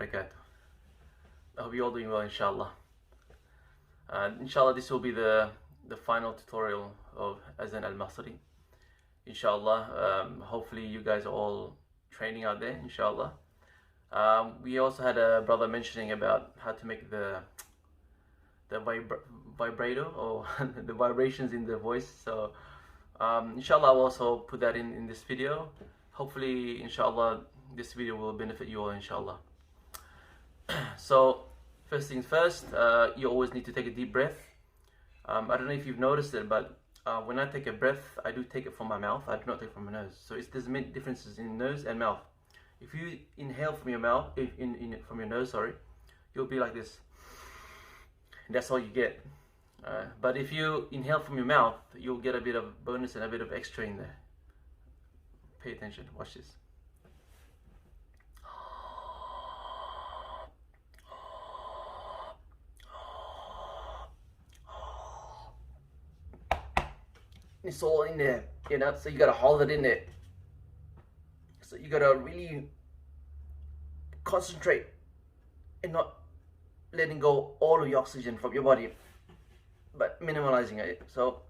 barakatuh. I hope you're all doing well, inshallah. Inshallah, this will be the final tutorial of Azan al-Masri. Inshallah, hopefully you guys are all training out there, inshallah. We also had a brother mentioning about how to make the vibrato or the vibrations in the voice. So inshallah, I'll also put that in this video. Hopefully, inshallah, this video will benefit you all, inshallah. So first things first, you always need to take a deep breath. I don't know if you've noticed it, but when I take a breath, I do take it from my mouth. I do not take it from my nose. So there's many differences in nose and mouth. If you inhale from your mouth, from your nose, sorry, you'll be like this. And that's all you get. But if you inhale from your mouth, you'll get a bit of bonus and a bit of extra in there. Pay attention. Watch this. It's all in there, you know, so you gotta hold it in there. So you gotta really concentrate and not letting go all of your oxygen from your body, but minimalizing it. So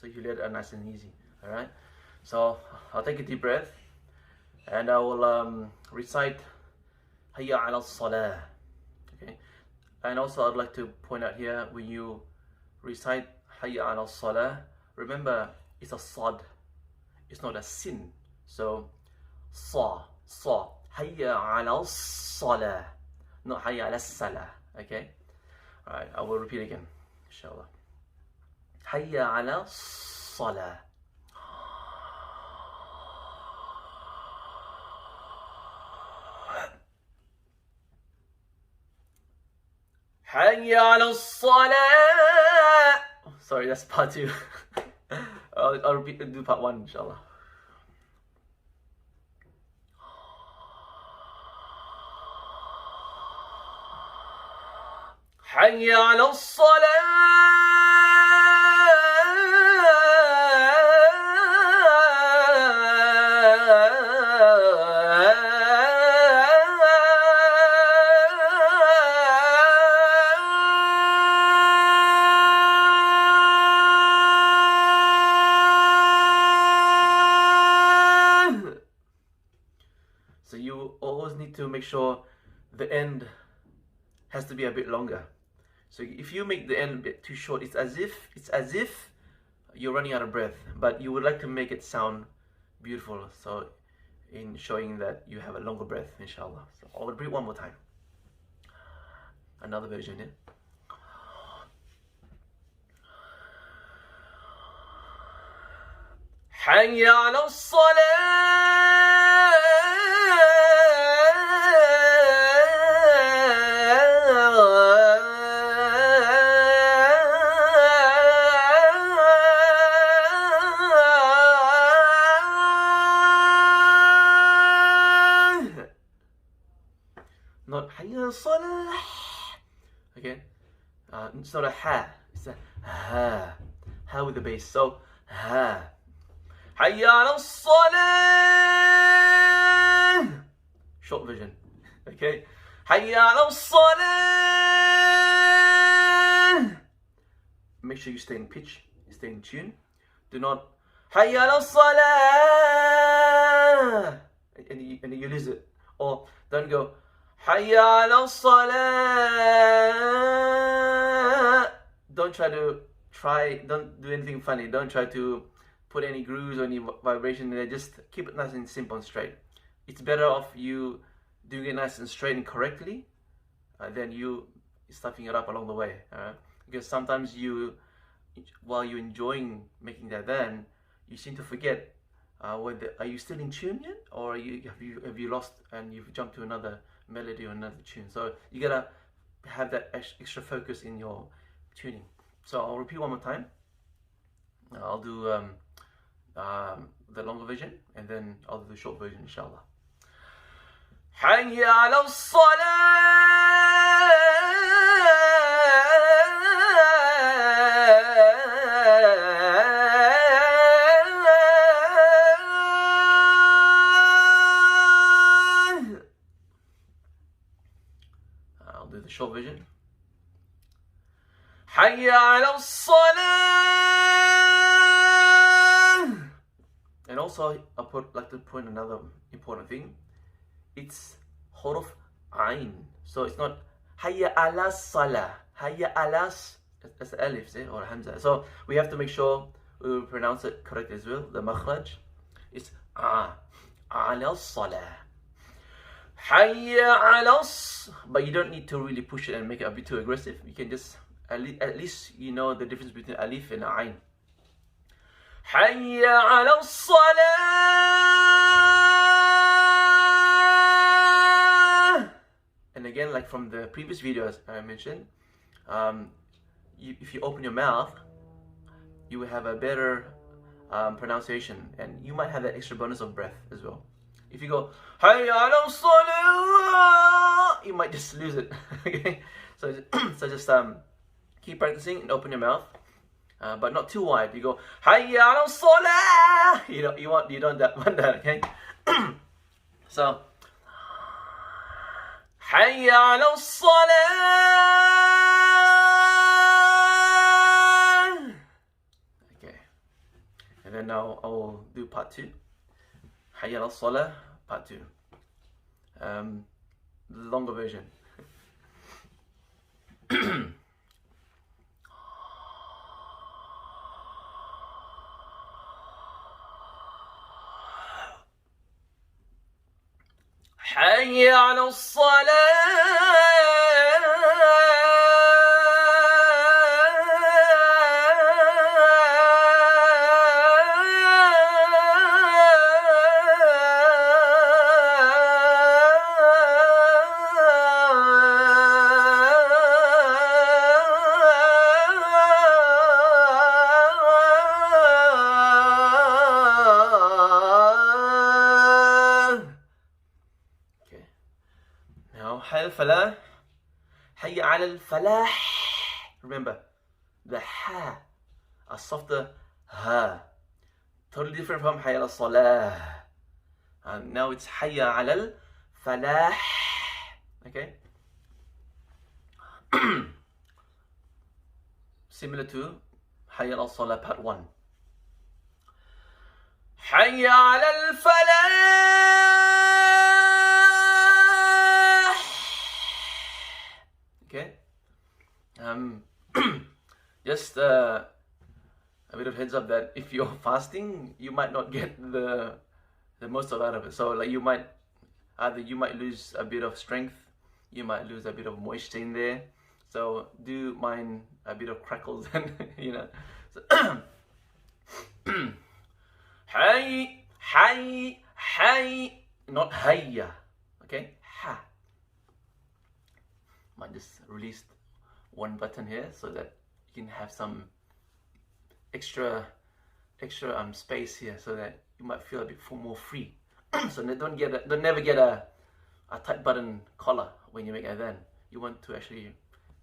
you let it nice and easy. All right. So I'll take a deep breath, and I will recite Hayya ala Salah. Okay. And also I'd like to point out here, when you recite Hayya ala Salah, remember it's a sad, it's not a sin. So sa, Hayya ala Salah, not Hayya ala Salah. Okay. Alright, I will repeat again, inshallah. Hayya ala Salah. Hayya ala Salah. Sorry, that's part 2. I'll repeat and do part 1, inshallah. Hayya ala Salah. So you always need to make sure the end has to be a bit longer. So if you make the end a bit too short, it's as if you're running out of breath, but you would like to make it sound beautiful. So in showing that you have a longer breath, inshallah. So I'll repeat one more time. Another version, yeah. Hayya ala Salah. Not Hayya Salah. Okay, it's not a ha, it's a ha. Ha with the bass. So ha. Hayya ala Salah. Short version. Okay. Hayya ala Salah. Make sure you stay in pitch, stay in tune. Do not Hayya ala Salah and you lose it. Or don't go Hayya ala Salah. Don't do anything funny. Don't try to put any grooves or any vibration in there. Just keep it nice and simple and straight. It's better off you doing it nice and straight and correctly than you stuffing it up along the way. Because sometimes while you're enjoying making that, then you seem to forget whether are you still in tune yet, or have you lost and you've jumped to another melody or another tune. So you gotta have that extra focus in your tuning. So I'll repeat one more time. I'll do the longer version, and then I'll do the short version, inshallah. Hayya ala Salah. short version. Hayya ala salah. And also, like to point another important thing. It's huruf ain. So it's not hayya ala salah. Hayya ala, that's the alif, or hamza. So we have to make sure we pronounce it correctly as well. The makhraj is ala salah. Hayya ala, but you don't need to really push it and make it a bit too aggressive. You can just, at least you know the difference between alif and ain. Hayya ala salah. And again, like from the previous videos I mentioned, if you open your mouth, you will have a better pronunciation, and you might have that extra bonus of breath as well. If you go hayya ala salah, you might just lose it. Okay, so just keep practicing and open your mouth, but not too wide. You go hayya ala salah. You don't want that. Okay, so hayya ala salah. Okay, and then now I will do part 2. Hayya ala salah, part 2. The longer version. Hayya ala salah. Hayya ala al-falah. Remember, the ha, a softer ha. Totally different from hayya ala salah. And now it's hayya ala al-falah. Okay? Similar to hayya ala salah part 1. Hayya ala al-falah. Okay, just a bit of heads up that if you're fasting, you might not get the most out of it. So like you might lose a bit of strength, you might lose a bit of moisture in there. So do mind a bit of crackles and So, hay, not hayya. Okay, ha. Might just release one button here so that you can have some extra space here, so that you might feel a bit more free. So don't never get a tight button collar when you make adhan. You want to actually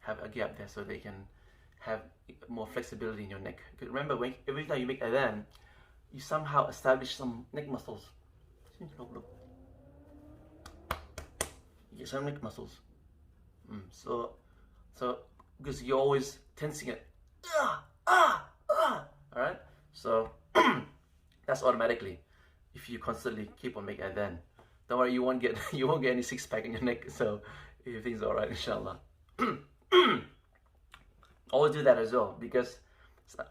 have a gap there so they can have more flexibility in your neck. Because remember, every time you make adhan, you somehow establish some neck muscles. You get some neck muscles. So because you're always tensing it, alright? So that's automatically, if you constantly keep on making adhan. Don't worry, you won't get any six-pack in your neck, so everything's alright, inshallah. Always do that as well, because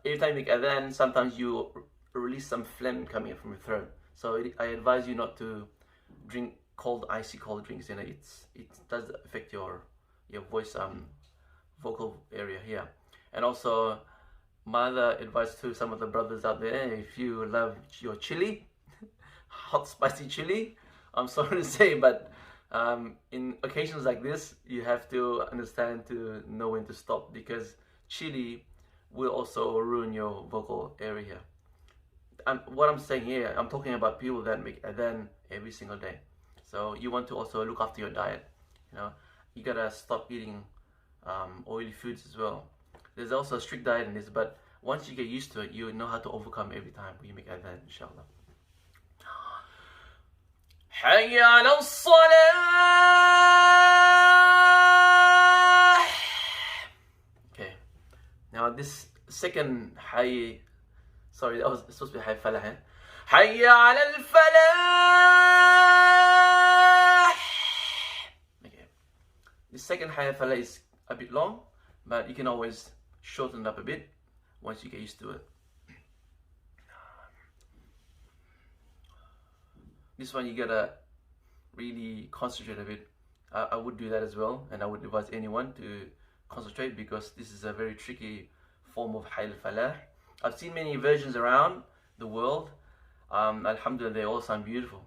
every time you make adhan, sometimes you release some phlegm coming from your throat. So I advise you not to drink icy cold drinks. It does affect your voice, vocal area here. And also, my other advice to some of the brothers out there: if you love your chili, hot spicy chili, I'm sorry to say, but in occasions like this, you have to understand to know when to stop, because chili will also ruin your vocal area. And what I'm saying here, I'm talking about people that make adhan every single day. So you want to also look after your diet. You gotta stop eating oily foods as well. There's also a strict diet in this, but once you get used to it, you know how to overcome every time when you make adhan, inshallah. Hayya ala salah. second hayy, sorry, that was supposed to be hayy falah. Hayya ala al-falah. Okay. The second hayy falah is a bit long, but you can always shorten it up a bit once you get used to it. This one you gotta really concentrate a bit. I would do that as well, and I would advise anyone to concentrate because this is a very tricky form of hayy al-falah. I've seen many versions around the world. Alhamdulillah, they all sound beautiful.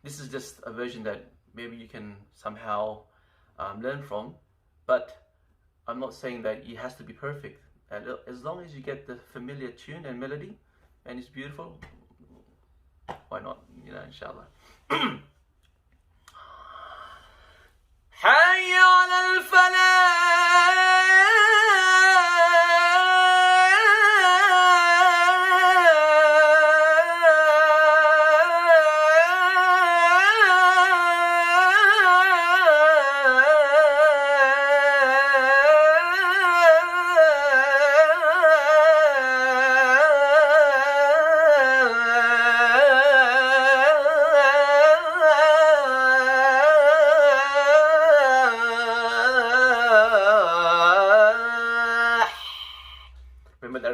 This is just a version that maybe you can somehow learn from, but I'm not saying that it has to be perfect. As long as you get the familiar tune and melody and it's beautiful, why not, you know, inshallah. حي على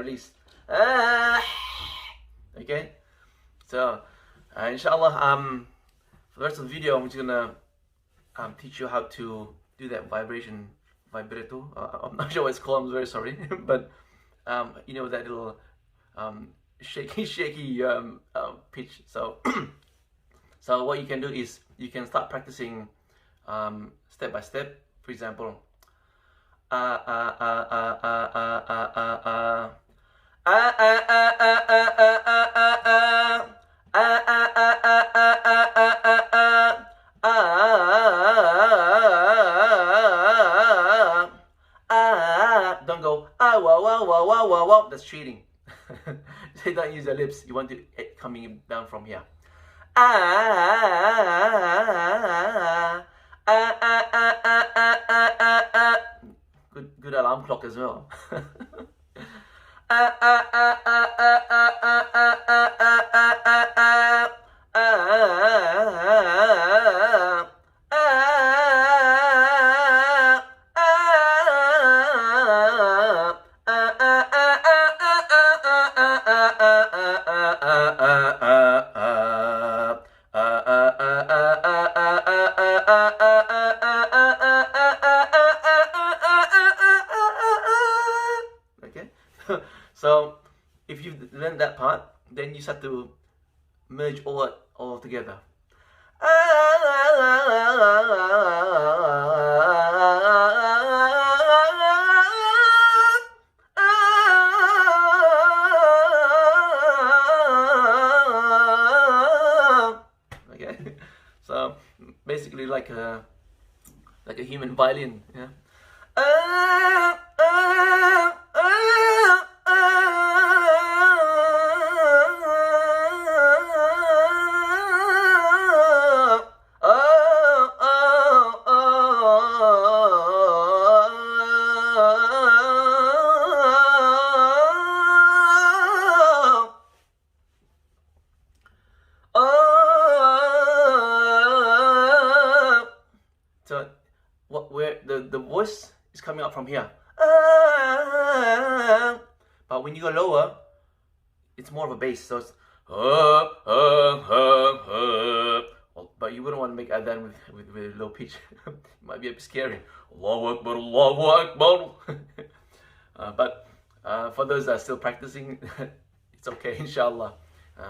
release. Okay, so inshallah, for the rest of the video, I'm just gonna teach you how to do that vibrato. I'm not sure what it's called. I'm very sorry, but you know, that little shaky pitch. So so what you can do is you can start practicing step by step. For example, don't go wow. That's cheating. So don't use your lips. You want to coming down from here. Good alarm clock as well. Okay, so if you've learned that part, then you start to merge all together. Okay, so basically like a human violin, yeah. So where the voice is coming out from here, but when you go lower, it's more of a bass. So it's but you wouldn't want to make Athan with low pitch. It might be a bit scary. Allahu Akbar, Allahu Akbar. But for those that are still practicing, it's okay, inshallah.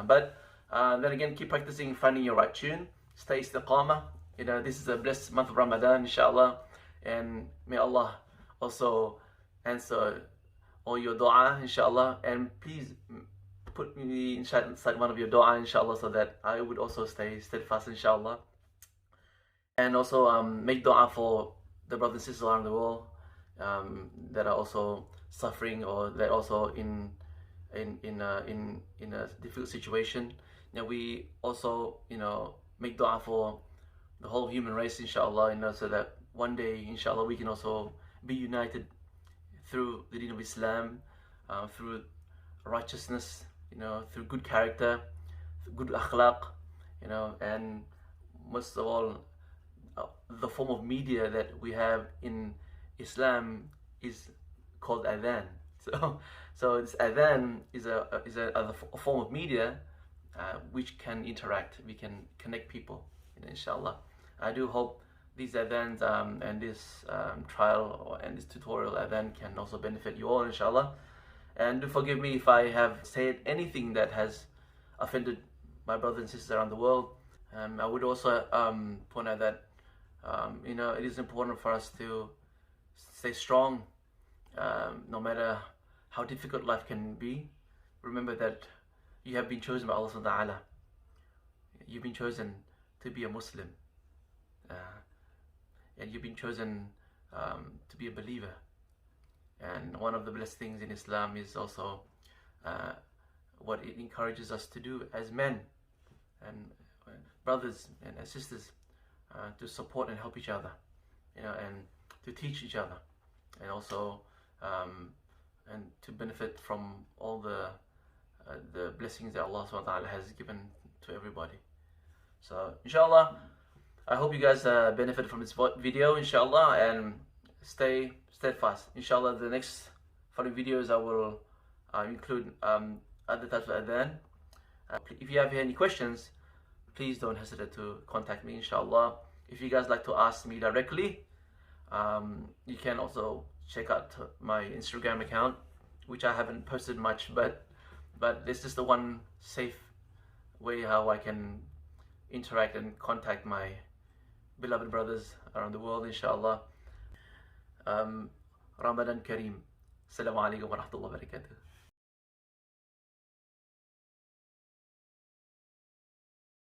But then again, keep practicing, finding your right tune. Stay istiqamah. You know, this is a blessed month of Ramadan, inshallah. And may Allah also answer all your dua, inshallah. And please put me inside one of your dua, inshallah, so that I would also stay steadfast, inshallah. And also make dua for the brothers and sisters around the world that are also suffering, or that also in a difficult situation. Now we also, you know, make dua for the whole human race, inshallah, you know, so that one day, inshallah, we can also be united through the deen of Islam, through righteousness, through good character, good akhlaq, and most of all, the form of media that we have in Islam is called Athan. So this Athan is a form of media which can interact, we can connect people, inshallah. I do hope these Athans and this trial and this tutorial Athan can also benefit you all, inshallah. And do forgive me if I have said anything that has offended my brothers and sisters around the world. I would also point out that it is important for us to stay strong, no matter how difficult life can be. Remember that you have been chosen by Allah subhanahu wa ta'ala. You've been chosen to be a Muslim, and you've been chosen to be a believer. And one of the blessed things in Islam is also what it encourages us to do as men and brothers and sisters, to support and help each other, and to teach each other, and also and to benefit from all the blessings that Allah subhanahu wa ta'ala has given to everybody. So inshallah, I hope you guys benefit from this video, inshallah, and stay steadfast. Inshallah, the next following videos I will include other types of adhan. If you have any questions, please don't hesitate to contact me, inshallah. If you guys like to ask me directly, you can also check out my Instagram account, which I haven't posted much, but this is the one safe way how I can interact and contact my beloved brothers around the world, inshallah. Ramadan Kareem. Assalamualaikum warahmatullahi wabarakatuh.